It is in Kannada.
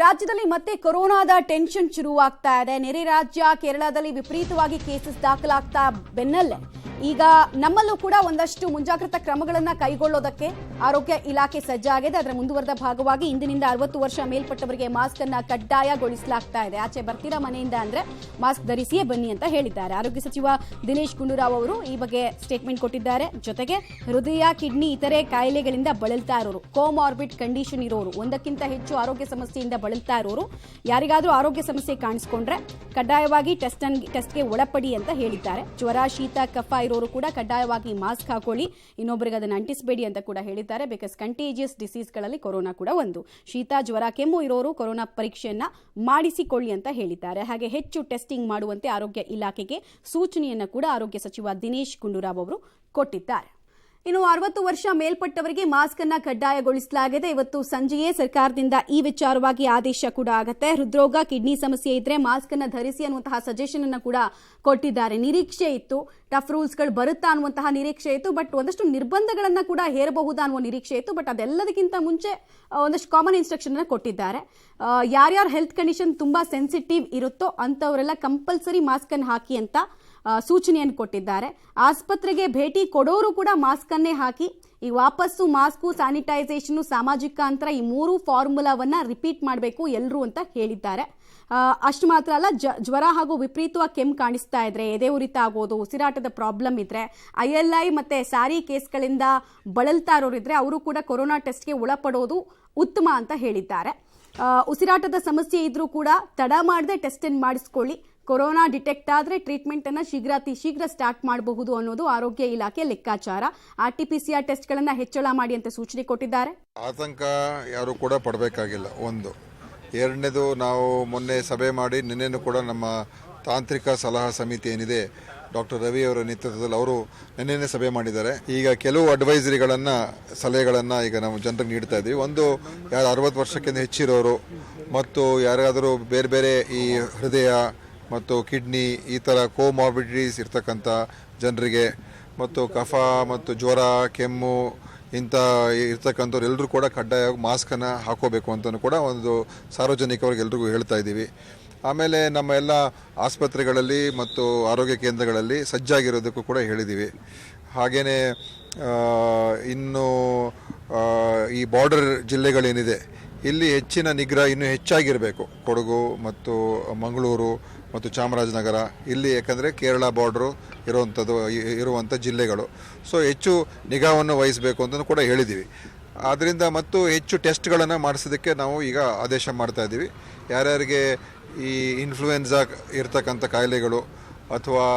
ರಾಜ್ಯದಲ್ಲಿ ಮತ್ತೆ ಕೊರೋನಾದ ಟೆನ್ಷನ್ ಶುರುವಾಗ್ತಾ ಇದೆ. ನೆರೆ ರಾಜ್ಯ ಕೇರಳದಲ್ಲಿ ವಿಪರೀತವಾಗಿ ಕೇಸಸ್ ದಾಖಲಾಗ್ತಾ ಬೆನ್ನಲ್ಲೇ ಈಗ ನಮ್ಮಲ್ಲೂ ಕೂಡ ಒಂದಷ್ಟು ಮುಂಜಾಗ್ರತಾ ಕ್ರಮಗಳನ್ನು ಕೈಗೊಳ್ಳೋದಕ್ಕೆ ಆರೋಗ್ಯ ಇಲಾಖೆ ಸಜ್ಜಾಗಿದೆ. ಅದರ ಮುಂದುವರೆದ ಭಾಗವಾಗಿ ಇಂದಿನಿಂದ 60 ವರ್ಷ ಮೇಲ್ಪಟ್ಟವರಿಗೆ ಮಾಸ್ಕ್ ಅನ್ನ ಕಡ್ಡಾಯಗೊಳಿಸಲಾಗ್ತಾ ಇದೆ. ಆಚೆ ಬರ್ತೀರಾ ಮನೆಯಿಂದ ಅಂದ್ರೆ ಮಾಸ್ಕ್ ಧರಿಸಿಯೇ ಬನ್ನಿ ಅಂತ ಹೇಳಿದ್ದಾರೆ. ಆರೋಗ್ಯ ಸಚಿವ ದಿನೇಶ್ ಗುಂಡೂರಾವ್ ಅವರು ಈ ಬಗ್ಗೆ ಸ್ಟೇಟ್ಮೆಂಟ್ ಕೊಟ್ಟಿದ್ದಾರೆ. ಜೊತೆಗೆ ಹೃದಯ, ಕಿಡ್ನಿ ಇತರೆ ಕಾಯಿಲೆಗಳಿಂದ ಬಳಲ್ತಾ ಇರೋರು, ಕೋಮಾರ್ಬಿಡ್ ಕಂಡೀಷನ್ ಇರೋರು, ಒಂದಕ್ಕಿಂತ ಹೆಚ್ಚು ಆರೋಗ್ಯ ಸಮಸ್ಯೆಯಿಂದ ಬಳಲ್ತಾ ಇರೋರು ಯಾರಿಗಾದ್ರೂ ಆರೋಗ್ಯ ಸಮಸ್ಯೆ ಕಾಣಿಸಿಕೊಂಡ್ರೆ ಕಡ್ಡಾಯವಾಗಿ ಟೆಸ್ಟ್ಗೆ ಒಳಪಡಿ ಅಂತ ಹೇಳಿದ್ದಾರೆ. ಜ್ವರ, ಶೀತ, ಕಫ ಇರೋರು ಕೂಡ ಕಡ್ಡಾಯವಾಗಿ ಮಾಸ್ಕ್ ಹಾಕೊಳ್ಳಿ, ಇನ್ನೊಬ್ಬರಿಗೆ ಅದನ್ನು ಅಂಟಿಸಬೇಡಿ ಅಂತ ಕೂಡ ಹೇಳಿದ್ದಾರೆ. ಬಿಕಾಸ್ ಕಂಟೇಜಿಯಸ್ ಡಿಸೀಸ್ಗಳಲ್ಲಿ ಕೊರೋನಾ ಕೂಡ ಒಂದು. ಶೀತ, ಜ್ವರ, ಕೆಮ್ಮು ಇರೋರು ಕೊರೋನಾ ಪರೀಕ್ಷೆಯನ್ನ ಮಾಡಿಸಿಕೊಳ್ಳಿ ಅಂತ ಹೇಳಿದ್ದಾರೆ. ಹಾಗೆ ಹೆಚ್ಚು ಟೆಸ್ಟಿಂಗ್ ಮಾಡುವಂತೆ ಆರೋಗ್ಯ ಇಲಾಖೆಗೆ ಸೂಚನೆಯನ್ನು ಕೂಡ ಆರೋಗ್ಯ ಸಚಿವ ದಿನೇಶ್ ಗುಂಡೂರಾವ್ ಅವರು ಕೊಟ್ಟಿದ್ದಾರೆ. ಇನ್ನು 60 ವರ್ಷ ಮೇಲ್ಪಟ್ಟವರಿಗೆ ಮಾಸ್ಕ್ ಅನ್ನ ಕಡ್ಡಾಯಗೊಳಿಸಲಾಗಿದೆ. ಇವತ್ತು ಸಂಜೆಯೇ ಸರ್ಕಾರದಿಂದ ಈ ವಿಚಾರವಾಗಿ ಆದೇಶ ಕೂಡ ಆಗುತ್ತೆ. ಹೃದ್ರೋಗ, ಕಿಡ್ನಿ ಸಮಸ್ಯೆ ಇದ್ರೆ ಮಾಸ್ಕ್ ಅನ್ನ ಧರಿಸಿ ಅನ್ನುವಂತಹ ಸಜೆಷನ್ ಅನ್ನು ಕೂಡ ಕೊಟ್ಟಿದ್ದಾರೆ. ನಿರೀಕ್ಷೆ ಇತ್ತು, ಟಫ್ ರೂಲ್ಸ್ಗಳು ಬರುತ್ತಾ ಅನ್ನುವಂತಹ ನಿರೀಕ್ಷೆ ಇತ್ತು, ಬಟ್ ಒಂದಷ್ಟು ನಿರ್ಬಂಧಗಳನ್ನ ಕೂಡ ಹೇರಬಹುದಾ ಅನ್ನುವ ನಿರೀಕ್ಷೆ ಇತ್ತು. ಬಟ್ ಅದೆಲ್ಲದಕ್ಕಿಂತ ಮುಂಚೆ ಒಂದಷ್ಟು ಕಾಮನ್ ಇನ್ಸ್ಟ್ರಕ್ಷನ್ ಅನ್ನು ಕೊಟ್ಟಿದ್ದಾರೆ. ಯಾರ್ಯಾರ ಹೆಲ್ತ್ ಕಂಡೀಷನ್ ತುಂಬಾ ಸೆನ್ಸಿಟಿವ್ ಇರುತ್ತೋ ಅಂತವರೆಲ್ಲ ಕಂಪಲ್ಸರಿ ಮಾಸ್ಕ್ ಅನ್ನು ಹಾಕಿ ಅಂತ ಸೂಚನೆಯನ್ನು ಕೊಟ್ಟಿದ್ದಾರೆ. ಆಸ್ಪತ್ರೆಗೆ ಭೇಟಿ ಕೊಡೋರು ಕೂಡ ಮಾಸ್ಕ್ ಅನ್ನೇ ಹಾಕಿ. ಈಗ ವಾಪಸ್ಸು ಮಾಸ್ಕು, ಸ್ಯಾನಿಟೈಸೇಷನ್, ಸಾಮಾಜಿಕ ಅಂತರ ಈ 3 ಫಾರ್ಮುಲಾವನ್ನ ರಿಪೀಟ್ ಮಾಡಬೇಕು ಎಲ್ಲರೂ ಅಂತ ಹೇಳಿದ್ದಾರೆ. ಅಷ್ಟು ಮಾತ್ರ ಅಲ್ಲ, ಜ್ವರ ಹಾಗೂ ವಿಪರೀತವಾಗಿ ಕೆಮ್ಮು ಕಾಣಿಸ್ತಾ ಇದ್ರೆ, ಎದೆ ಉರಿತ ಆಗೋದು, ಉಸಿರಾಟದ ಪ್ರಾಬ್ಲಮ್ ಇದ್ರೆ, ILI ಮತ್ತೆ ಸಾರಿ ಕೇಸ್ಗಳಿಂದ ಬಳಲ್ತಾ ಇರೋರಿದ್ರೆ ಅವರು ಕೂಡ ಕೊರೋನಾ ಟೆಸ್ಟ್ಗೆ ಒಳಪಡೋದು ಉತ್ತಮ ಅಂತ ಹೇಳಿದ್ದಾರೆ. ಉಸಿರಾಟದ ಸಮಸ್ಯೆ ಇದ್ರೂ ಕೂಡ ತಡ ಮಾಡದೆ ಟೆಸ್ಟ್ ಅನ್ನು ಮಾಡಿಸ್ಕೊಳ್ಳಿ. ಕೊರೋನಾ ಡಿಟೆಕ್ಟ್ ಆದರೆ ಟ್ರೀಟ್ಮೆಂಟ್ ಅನ್ನು ಶೀಘ್ರ ಸ್ಟಾರ್ಟ್ ಮಾಡಬಹುದು ಅನ್ನೋದು ಆರೋಗ್ಯ ಇಲಾಖೆ ಲೆಕ್ಕಾಚಾರ. RT-PCR ಟೆಸ್ಟ್ಗಳನ್ನು ಹೆಚ್ಚಳ ಮಾಡಿ ಅಂತ ಸೂಚನೆ ಕೊಟ್ಟಿದ್ದಾರೆ. ಆತಂಕ ಯಾರು ಕೂಡ ಪಡಬೇಕಾಗಿಲ್ಲ. ಒಂದು, ಎರಡನೇದು, ನಾವು ಮೊನ್ನೆ ಸಭೆ ಮಾಡಿ ನಿನ್ನೆನೂ ಕೂಡ ನಮ್ಮ ತಾಂತ್ರಿಕ ಸಲಹಾ ಸಮಿತಿ ಏನಿದೆ ಡಾಕ್ಟರ್ ರವಿ ಅವರ ನೇತೃತ್ವದಲ್ಲಿ ಅವರು ನಿನ್ನೆ ಸಭೆ ಮಾಡಿದ್ದಾರೆ. ಈಗ ಕೆಲವು ಅಡ್ವೈಸರಿಗಳನ್ನು, ಸಲಹೆಗಳನ್ನು ಈಗ ನಾವು ಜನರಿಗೆ ನೀಡ್ತಾ ಇದ್ದೀವಿ. ಒಂದು, ಯಾರು 60 ವರ್ಷಕ್ಕಿಂತ ಹೆಚ್ಚಿರೋರು ಮತ್ತು ಯಾರಾದರೂ ಬೇರೆ ಬೇರೆ ಈ ಹೃದಯ ಮತ್ತು ಕಿಡ್ನಿ ಈ ಥರ ಕೋಮಾರ್ಬಿಡಿಟೀಸ್ ಇರ್ತಕ್ಕಂಥ ಜನರಿಗೆ ಮತ್ತು ಕಫ ಮತ್ತು ಜ್ವರ, ಕೆಮ್ಮು ಇಂಥ ಇರ್ತಕ್ಕಂಥವ್ರು ಎಲ್ಲರೂ ಕೂಡ ಕಡ್ಡಾಯವಾಗಿ ಮಾಸ್ಕನ್ನು ಹಾಕೋಬೇಕು ಅಂತಲೂ ಕೂಡ ಒಂದು ಸಾರ್ವಜನಿಕವ್ರಿಗೆ ಎಲ್ರಿಗೂ ಹೇಳ್ತಾ ಇದ್ದೀವಿ. ಆಮೇಲೆ ನಮ್ಮ ಎಲ್ಲ ಆಸ್ಪತ್ರೆಗಳಲ್ಲಿ ಮತ್ತು ಆರೋಗ್ಯ ಕೇಂದ್ರಗಳಲ್ಲಿ ಸಜ್ಜಾಗಿರೋದಕ್ಕೂ ಕೂಡ ಹೇಳಿದ್ದೀವಿ. ಹಾಗೆಯೇ ಇನ್ನು ಈ ಬಾರ್ಡರ್ ಜಿಲ್ಲೆಗಳೇನಿದೆ ಇಲ್ಲಿ ಹೆಚ್ಚಿನ ನಿಗ್ರಹ ಇನ್ನೂ ಹೆಚ್ಚಾಗಿರಬೇಕು. ಕೊಡಗು ಮತ್ತು ಮಂಗಳೂರು ಮತ್ತು ಚಾಮರಾಜನಗರ ಇಲ್ಲಿ, ಯಾಕಂದರೆ ಕೇರಳ ಬಾರ್ಡ್ರು ಇರುವಂಥ ಜಿಲ್ಲೆಗಳು. ಸೊ ಹೆಚ್ಚು ನಿಗಾವನ್ನು ವಹಿಸಬೇಕು ಅಂತಲೂ ಕೂಡ ಹೇಳಿದ್ದೀವಿ. ಆದ್ದರಿಂದ ಮತ್ತು ಹೆಚ್ಚು ಟೆಸ್ಟ್ಗಳನ್ನು ಮಾಡಿಸೋದಕ್ಕೆ ನಾವು ಈಗ ಆದೇಶ ಮಾಡ್ತಾ ಇದ್ದೀವಿ. ಯಾರ್ಯಾರಿಗೆ ಈ ಇನ್ಫ್ಲೂಯೆನ್ಸಾ ಇರ್ತಕ್ಕಂಥ ಕಾಯಿಲೆಗಳು ಅಥವಾ